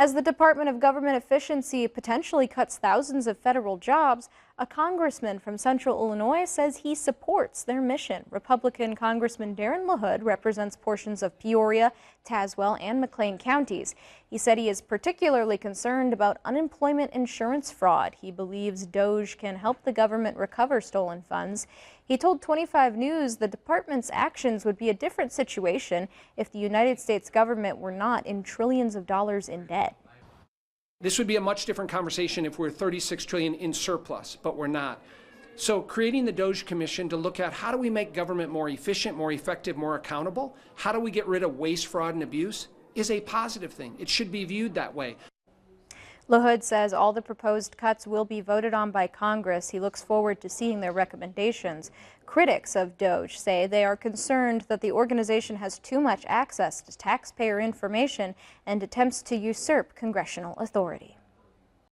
As the Department of Government Efficiency potentially cuts thousands of federal jobs, a congressman from Central Illinois says he supports their mission. Republican Congressman Darin LaHood represents portions of Peoria, Tazewell, and McLean counties. He said he is particularly concerned about unemployment insurance fraud. He believes DOGE can help the government recover stolen funds. He told 25 News the department's actions would be a different situation if the United States government were not in trillions of dollars in debt. This would be a much different conversation if we're 36 trillion in surplus, but we're not. So creating the DOGE Commission to look at how do we make government more efficient, more effective, more accountable, how do we get rid of waste, fraud, and abuse is a positive thing. It should be viewed that way. LaHood says all the proposed cuts will be voted on by Congress. He looks forward to seeing their recommendations. Critics of DOGE say they are concerned that the organization has too much access to taxpayer information and attempts to usurp congressional authority.